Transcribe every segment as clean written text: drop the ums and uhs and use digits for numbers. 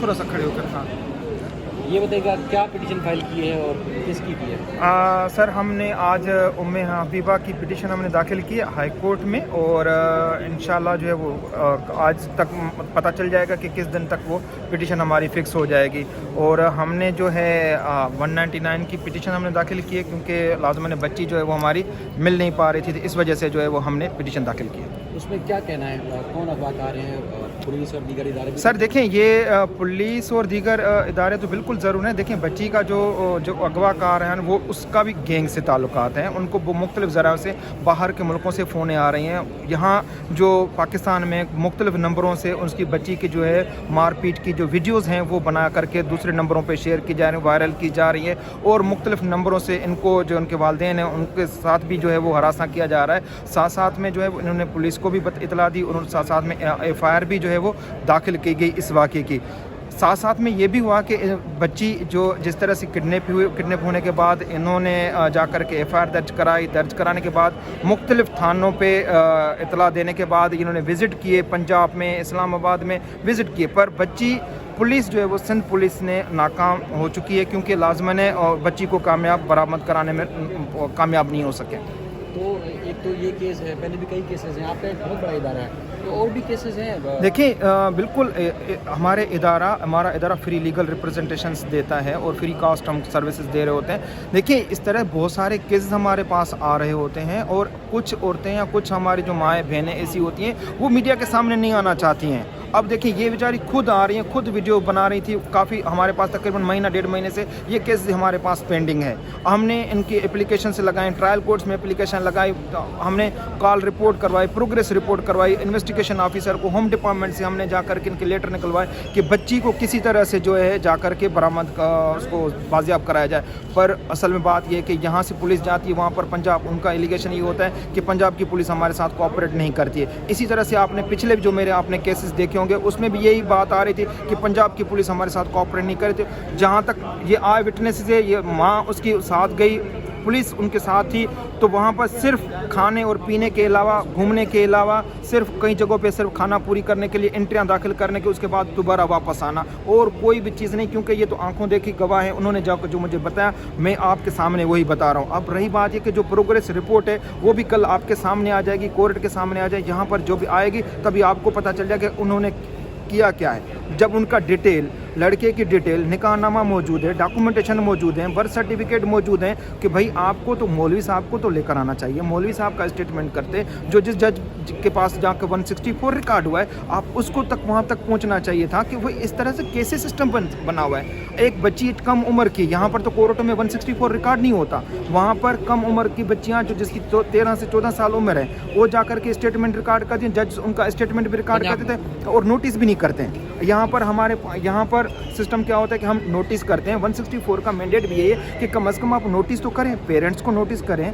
थोड़ा सा खड़े होकर। हाँ, یہ بتائیے کیا پٹیشن فائل کی ہے اور کس کی ہے؟ سر ہم نے آج ام حبیبہ کی پٹیشن ہم نے داخل کی ہے ہائی کورٹ میں، اور انشاءاللہ جو ہے وہ آج تک پتہ چل جائے گا کہ کس دن تک وہ پٹیشن ہماری فکس ہو جائے گی. اور ہم نے جو ہے 199 کی پٹیشن ہم نے داخل کی ہے، کیونکہ لازماً بچی جو ہے وہ ہماری مل نہیں پا رہی تھی، اس وجہ سے جو ہے وہ ہم نے پٹیشن داخل کی ہے. اس میں کیا کہنا ہے، کون اغوا کار ہیں، پولیس اور دیگر ادارے؟ سر دیکھیں، یہ پولیس اور دیگر ادارے تو بالکل ضرور ہیں. دیکھیں بچی کا جو اغوا کار ہیں وہ اس کا بھی گینگ سے تعلقات ہیں. ان کو مختلف ذرائع سے باہر کے ملکوں سے فونیں آ رہی ہیں. یہاں جو پاکستان میں مختلف نمبروں سے اس کی بچی کی جو ہے مار پیٹ کی جو ویڈیوز ہیں وہ بنا کر کے دوسرے نمبروں پہ شیئر کی جا رہی ہیں، وائرل کی جا رہی ہے، اور مختلف نمبروں سے ان کو جو ان کے والدین ہیں ان کے ساتھ بھی جو ہے وہ ہراساں کیا جا رہا ہے. ساتھ ساتھ میں جو ہے انہوں نے پولیس کو بھی اطلاع دی، اور ساتھ ساتھ میں ایف آئی آر بھی جو ہے وہ داخل کی گئی اس واقعے کی. ساتھ ساتھ میں یہ بھی ہوا کہ بچی جو جس طرح سے کڈنیپ ہونے کے بعد انہوں نے جا کر کے ایف آئی آر درج کرانے کے بعد مختلف تھانوں پہ اطلاع دینے کے بعد انہوں نے وزٹ کیے، پنجاب میں، اسلام آباد میں وزٹ کیے، پر بچی پولیس جو ہے وہ سندھ پولیس نے ناکام ہو چکی ہے، کیونکہ لازماً ہے اور بچی کو کامیاب برآمد کرانے میں کامیاب نہیں ہو سکے. تو ایک تو یہ کیس ہے، پہلے بھی کئی کیسز ہیں، آپ کا ایک بہت بڑا ادارہ ہے، تو اور بھی کیسز ہیں؟ دیکھیں بالکل ہمارا ادارہ فری لیگل ریپرزنٹیشنز دیتا ہے اور فری کاسٹ ہم سروسز دے رہے ہوتے ہیں. دیکھیں اس طرح بہت سارے کیسز ہمارے پاس آ رہے ہوتے ہیں، اور کچھ عورتیں یا کچھ ہماری جو مائیں بہنیں ایسی ہوتی ہیں وہ میڈیا کے سامنے نہیں آنا چاہتی ہیں. اب دیکھیں یہ بیچاری خود آ رہی ہیں، خود ویڈیو بنا رہی تھی. کافی ہمارے پاس تقریباً مہینہ ڈیڑھ مہینے سے یہ کیس ہمارے پاس پینڈنگ ہے. ہم نے ان کی اپلیکیشن سے لگائیں، ٹرائل کورٹس میں اپلیکیشن لگائی، ہم نے کال رپورٹ کروائی، پروگریس رپورٹ کروائی، انویسٹیگیشن آفیسر کو ہوم ڈپارٹمنٹ سے ہم نے جا کر کے ان کے لیٹر نکلوائے کہ بچی کو کسی طرح سے جو ہے جا کر کے برآمد اس کو بازیاب کرایا جائے. پر اصل میں بات یہ ہے کہ یہاں سے پولیس جاتی ہے وہاں پر پنجاب، ان کا ایلیگیشن یہ ہوتا ہے کہ پنجاب کی پولیس ہمارے ساتھ کوآپریٹ نہیں کرتی ہے. اسی طرح سے آپ نے پچھلے جو آپ نے کیسز دیکھے ہوں گے اس میں بھی یہی بات آ رہی تھی کہ پنجاب کی پولیس ہمارے ساتھ کوآپریٹ نہیں کرتی. جہاں تک یہ آئی وٹنس سے یہ ماں اس کی ساتھ گئی، پولیس ان کے ساتھ تھی، تو وہاں پر صرف کھانے اور پینے کے علاوہ، گھومنے کے علاوہ، صرف کئی جگہوں پہ صرف کھانا پوری کرنے کے لیے انٹریاں داخل کرنے کے، اس کے بعد دوبارہ واپس آنا، اور کوئی بھی چیز نہیں. کیونکہ یہ تو آنکھوں دیکھی گواہ ہیں، انہوں نے جو مجھے بتایا میں آپ کے سامنے وہی بتا رہا ہوں. اب رہی بات یہ کہ جو پروگریس رپورٹ ہے وہ بھی کل آپ کے سامنے آ جائے گی، کورٹ کے سامنے آ جائے. یہاں پر جو بھی آئے گی تبھی آپ کو پتہ چل جائے کہ انہوں نے کیا ہے. جب ان کا ڈیٹیل، لڑکے کی ڈیٹیل، نکاح نامہ موجود ہے، ڈاکومنٹیشن موجود ہیں، برتھ سرٹیفکیٹ موجود ہیں، کہ بھائی آپ کو تو مولوی صاحب کو تو لے کر آنا چاہیے. مولوی صاحب کا اسٹیٹمنٹ کرتے جو جس جج کے پاس جا کے 164 ریکارڈ ہوا ہے، آپ اس کو تک وہاں تک پہنچنا چاہیے تھا کہ وہ اس طرح سے کیسے سسٹم بنا ہوا ہے. ایک بچی کم عمر کی، یہاں پر تو کورٹوں میں 164 ریکارڈ نہیں ہوتا، وہاں پر کم عمر کی بچیاں جو جس کی 13 سے 14 سال عمر ہے وہ جا کر کے اسٹیٹمنٹ ریکارڈ کرتی ہیں. جج ان کا اسٹیٹمنٹ بھی ریکارڈ کرتے تھے اور نوٹس بھی نہیں کرتے ہیں. یہاں پر سسٹم کیا ہوتا ہے کہ ہم نوٹس کرتے ہیں. 164 کا مینڈیٹ بھی یہی ہے کہ کم از کم آپ نوٹس تو کریں، پیرنٹس کو نوٹس کریں،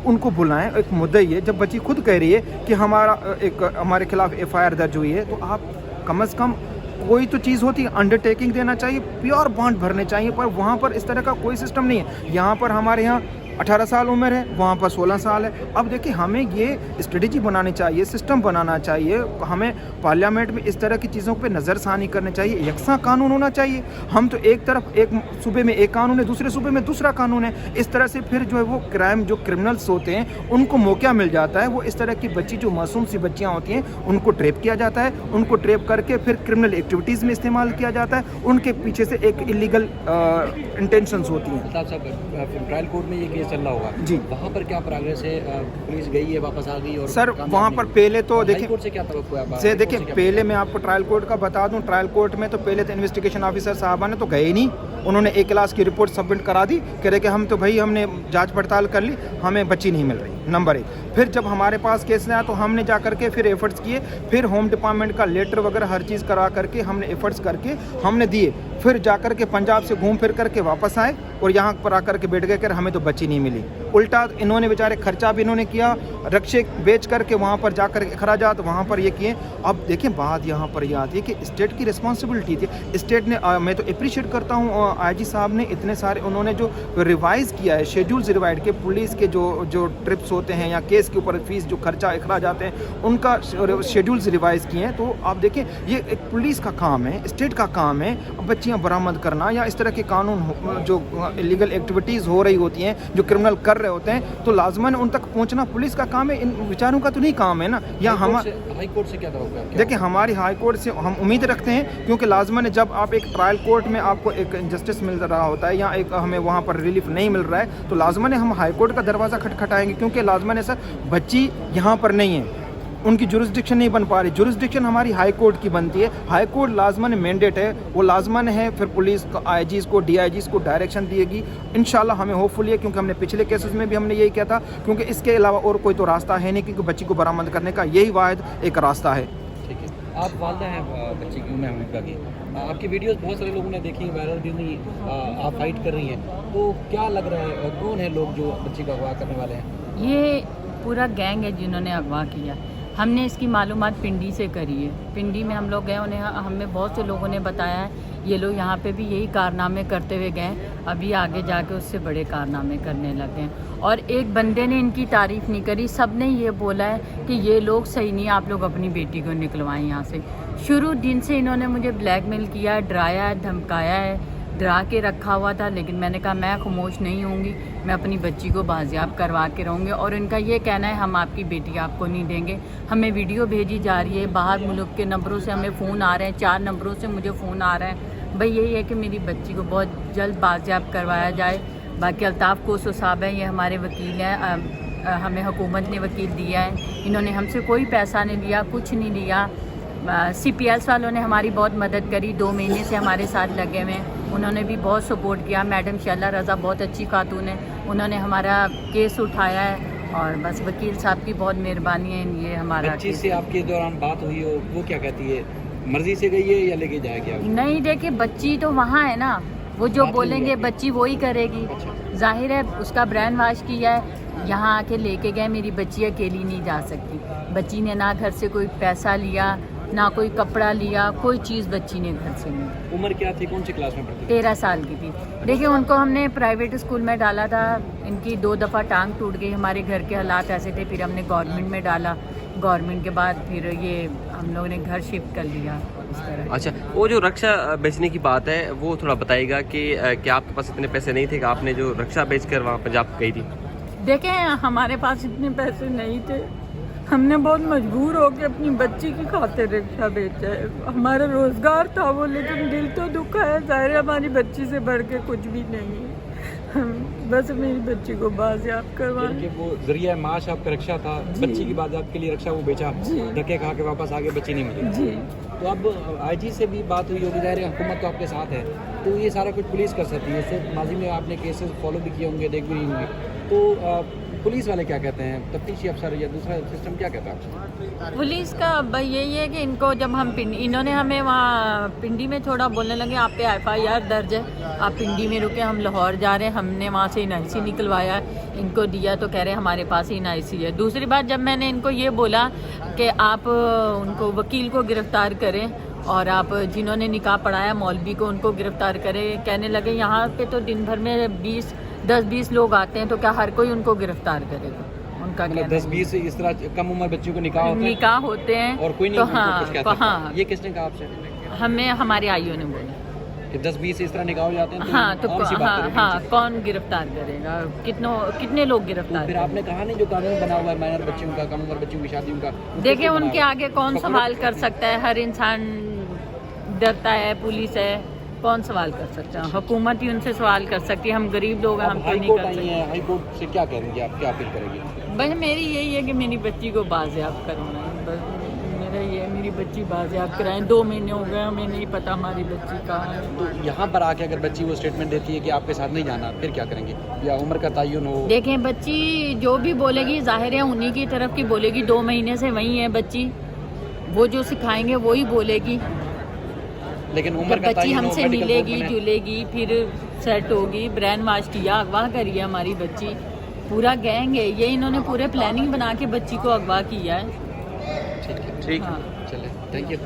ان کو بلائیں. ایک مدعی ہے، جب بچی خود کہہ رہی ہے کہ ہمارے خلاف ایف آئی آر درج ہوئی ہے، تو آپ کم از کم کوئی تو چیز ہوتی ہے، انڈرٹیکنگ دینا چاہیے، پیور بانڈ بھرنے چاہیے. پر وہاں پر اس طرح کا کوئی سسٹم نہیں ہے. یہاں پر ہمارے یہاں 18 سال عمر ہے، وہاں پر 16 سال ہے. اب دیکھیں ہمیں یہ اسٹریٹجی بنانی چاہیے، سسٹم بنانا چاہیے. ہمیں پارلیمنٹ میں اس طرح کی چیزوں پہ نظر ثانی کرنی چاہیے. یکساں قانون ہونا چاہیے. ہم تو ایک طرف ایک صوبے میں ایک قانون ہے، دوسرے صوبے میں دوسرا قانون ہے. اس طرح سے پھر جو ہے وہ جو کرمنلز ہوتے ہیں ان کو موقع مل جاتا ہے. وہ اس طرح کی بچی جو معصوم سی بچیاں ہوتی ہیں ان کو ٹریپ کیا جاتا ہے، ان کو ٹریپ کر کے پھر کرمنل ایکٹیویٹیز میں استعمال کیا جاتا ہے. ان کے پیچھے سے ایک انلیگل انٹینشنز ہوتی ہیں. ٹرائل کورٹ میں یہ کیس چل رہا ہوگا جی، وہاں پر کیا پروگریس ہے؟ پولیس گئی ہے، واپس آ گئی؟ اور سر وہاں پر پہلے تو دیکھیں کورٹ سے کیا توقع ہے؟ دیکھیں پہلے میں آپ کو ٹرائل کورٹ کا بتا دوں. ٹرائل کورٹ میں تو پہلے تو انویسٹیگیشن آفیسر صاحبہ نے تو گئے ہی نہیں. انہوں نے ایک کلاس کی رپورٹ سبمٹ کرا دی، کہہ رہے کہ ہم تو بھائی ہم نے جانچ پڑتال کر لی، ہمیں بچی نہیں مل رہی. نمبر 1. پھر جب ہمارے پاس کیس آیا تو ہم نے جا کر کے پھر ایفرٹس کیے، پھر ہوم ڈپارٹمنٹ کا لیٹر وغیرہ ہر چیز کرا کر کے ہم نے ایفرٹس کر کے ہم نے دیے. پھر جا کر کے پنجاب سے گھوم پھر کر کے واپس آئے اور یہاں پر آ کر کے بیٹھ گئے کہ ہمیں تو بچی نہیں ملی. उल्टा इन्होंने बेचारे खर्चा भी इन्होंने किया, रक्षे बेच करके वहाँ पर जाकर अखराजात वहाँ पर ये किए। अब देखिए बात यहाँ पर ये आती है कि स्टेट की रिस्पॉन्सिबिलिटी थी। स्टेट ने मैं तो अप्रिशिएट करता हूँ आईजी साहब ने, इतने सारे उन्होंने जो रिवाइज़ किया है, शेड्यूल्स रिवाइड के, पुलिस के जो ट्रिप्स होते हैं या केस के ऊपर फीस जो खर्चा अखराजात हैं उनका शेड्यूल्स रिवाइज़ किए हैं। तो आप देखें ये एक पुलिस का काम है, स्टेट का काम है बच्चियाँ बरामद करना या इस तरह के कानून जो इलीगल एक्टिविटीज़ हो रही होती हैं, जो क्रिमिनल कर रहे होते हैं, तो लाजमन उन तक पहुंचना पुलिस का काम है, इन विचारों का तो नहीं काम है ना। या हम हाई कोर्ट से क्या होगा? देखिए हमारी हाई कोर्ट से हम उम्मीद रखते हैं, क्योंकि लाजमन जब आप एक ट्रायल कोर्ट में आपको एक जस्टिस मिल रहा होता है या एक हमें वहाँ पर रिलीफ नहीं मिल रहा है, तो लाजमन हम हाई कोर्ट का दरवाज़ा खटखटाएंगे, क्योंकि लाजमन है सर बच्ची यहाँ पर नहीं है, उनकी जुरिस्डिक्शन नहीं बन पा रही। जुरिस्डिक्शन हमारी हाई कोर्ट की बनती है, हाई कोर्ट लाजमन मैंडेट है, वो लाजमन है, फिर पुलिस को, आईजीज़ को, डीआईजीज़ को डायरेक्शन दिएगी इंशाल्लाह। हमें होपफुली है, क्योंकि हमने पिछले केसेस में भी हमने यही किया था, क्योंकि इसके अलावा और कोई तो रास्ता है नहीं, क्योंकि बच्ची को बरामद करने का यही वाहिद एक रास्ता है। ठीक है, आप वालदा हैं बच्ची की उम्र हमीदा की, आपकी वीडियोस बहुत सारे लोगों ने देखी, वायरल भी हुई, आप फाइट कर रही हैं, तो क्या लग रहा है कौन है लोग जो बच्ची का अगवा करने वाले हैं? ये पूरा गैंग है जिन्होंने अगवा किया। हमने इसकी मालूमात पिंडी से करी है। पिंडी में हम लोग गए, उन्हें हमें बहुत से लोगों ने बताया है ये लोग यहाँ पे भी यही कारनामे करते हुए गए, अभी आगे जाके उससे बड़े कारनामे करने लगे हैं। और एक बंदे ने इनकी तारीफ़ नहीं करी, सब ने ये बोला है कि ये लोग सही नहीं, आप लोग अपनी बेटी को निकलवाएं यहाँ से। शुरू दिन से इन्होंने मुझे ब्लैकमेल किया, डराया है, धमकाया है, डरा के रखा हुआ था, लेकिन मैंने कहा मैं खामोश नहीं होंगी, मैं अपनी बच्ची को बाजियाब करवा के रहूँगी। और इनका ये कहना है हम आपकी बेटी आपको नहीं देंगे। हमें वीडियो भेजी जा रही है, बाहर मुल्क के नंबरों से हमें फ़ोन आ रहे हैं, 4 नंबरों से मुझे फ़ोन आ रहे हैं। भाई यही है कि मेरी बच्ची को बहुत जल्द बाजियाब करवाया जाए। बाकी अल्ताफ़ कोसो साहब हैं, ये हमारे वकील हैं, हमें हुकूमत ने वकील दिया है, इन्होंने हमसे कोई पैसा नहीं लिया, कुछ नहीं लिया। CPS वालों ने हमारी बहुत मदद करी, 2 महीने से हमारे साथ लगे हुए हैं, उन्होंने भी बहुत सपोर्ट किया। मैडम शैला रज़ा बहुत अच्छी खातून है, उन्होंने हमारा केस उठाया है, और बस वकील साहब की बहुत मेहरबानी है। ये हमारा बच्ची से आपके दौरान बात हुई हो, वो क्या कहती है, मर्जी से गई है या लेके जाएगी? नहीं देखिए, बच्ची तो वहाँ है ना, वो जो बोलेंगे बच्ची वही करेगी। जाहिर है उसका ब्रेन वॉश किया है, यहाँ आके लेके गए, मेरी बच्ची अकेली नहीं जा सकती। बच्ची ने ना घर से कोई पैसा लिया, ना कोई कपड़ा लिया, कोई चीज़ बच्ची ने घर से नहीं। उम्र क्या थी, कौन सी क्लास में पढ़ती? 13 साल की थी। देखिए उनको हमने प्राइवेट स्कूल में डाला था, इनकी 2 दफ़ा टांग टूट गई, हमारे घर के हालात ऐसे थे, फिर हमने गवर्नमेंट में डाला, गवर्नमेंट के बाद फिर ये हम लोगों ने घर शिफ्ट कर लिया इस तरह। अच्छा, वो जो रक्षा बेचने की बात है वो थोड़ा बताइएगा कि क्या आपके पास इतने पैसे नहीं थे कि आपने जो रक्षा बेच कर वहाँ पंजाब गई थी? देखें हमारे पास इतने पैसे नहीं थे, हमने बहुत मजबूर होकर अपनी बच्ची की खातिर रिक्शा बेचा है। हमारा रोज़गार था वो, लेकिन दिल तो दुखा है, ज़ाहिर है हमारी बच्ची से बढ़ के कुछ भी नहीं है। बस मेरी बच्ची को बाजियाब करवाएं। वो जरिया माश आपका रक्षा था, बच्ची की बाजियाब के लिए रक्षा वो बेचा, धक्के खा के वापस आगे बच्ची नहीं मिली जी। तो अब आईजी से भी बात हुई होगी, ज़ाहिर है हुकूमत तो आपके साथ है, तो ये सारा कुछ पुलिस कर सकती है। उससे माजी में आपने केसेस फॉलो भी किए होंगे, देख भी रही होंगे, तो पुलिस वाले क्या कहते हैं, तफ्तीशी अफसर या दूसरा सिस्टम क्या कहता है आपसे? पुलिस का भाई यही है कि इनको जब हम इन्होंने हमें वहाँ पिंडी में थोड़ा बोलने लगे आप पे FIR दर्ज है, आप पिंडी में रुके, हम लाहौर जा रहे हैं, हमने वहाँ से NIC निकलवाया, इनको दिया तो कह रहे हमारे पास NIC है। दूसरी बात, जब मैंने इनको ये बोला कि आप उनको वकील को गिरफ़्तार करें और आप जिन्होंने निकाह पढ़ाया मौलवी को उनको गिरफ़्तार करें, कहने लगे यहाँ पे तो दिन भर में 10-20 लोग आते हैं, तो क्या हर कोई उनको गिरफ्तार करेगा? उनका मतलब 10-20 इस तरह कम उम्र बच्चों को निकाह होते हैं और कोई नहीं तो कुछ कहता? हाँ, ये किसने कहा आपसे? हमें हमारे आईओ ने बोला कि 10-20 इस तरह निकाह हो जाते हैं, तो हाँ, तो आम सी बात है, हाँ, कौन गिरफ्तार करेगा? कितने लोग गिरफ्तार? फिर आपने कहा नहीं जो कानून बना हुआ है माइनर बच्चियों का, कम उम्र बच्चियों की शादियों का, देखिए उनके आगे कौन सवाल कर सकता है? हर इंसान डरता है, पुलिस है, कौन सवाल कर सकता है? हुकूमत ही उनसे सवाल कर सकती है, हम गरीब लोग हैं, हम तो नहीं कर सकते। हाई कोर्ट से क्या करेंगे आप, क्या अपील करेंगे? बस मेरी यही है कि मेरी बच्ची को बाजियाब करवाना है, बस मेरा ये, मेरी बच्ची बाजियाब कराएं। 2 महीने हो गए, हमें नहीं पता हमारी बच्ची कहाँ है। तो यहाँ पर आके अगर बच्ची वो स्टेटमेंट देती है कि आपके साथ नहीं जाना, फिर क्या करेंगे? या उम्र का तयन हो? देखें बच्ची जो भी बोलेगी जाहिर है उन्हीं की तरफ की बोलेगी, 2 महीने से वहीं है बच्ची, वो जो सिखाएंगे वही बोलेगी। लेकिन उम्र का बच्ची हमसे मिलेगी जुलेगी, फिर सेट होगी। ब्रेन वाश किया, अगवा करी है हमारी बच्ची, पूरा गैंग है ये, इन्होंने पूरे प्लानिंग बना के बच्ची को अगवा किया है। ठीक है, ठीक हाँ। चले, थैंक यू।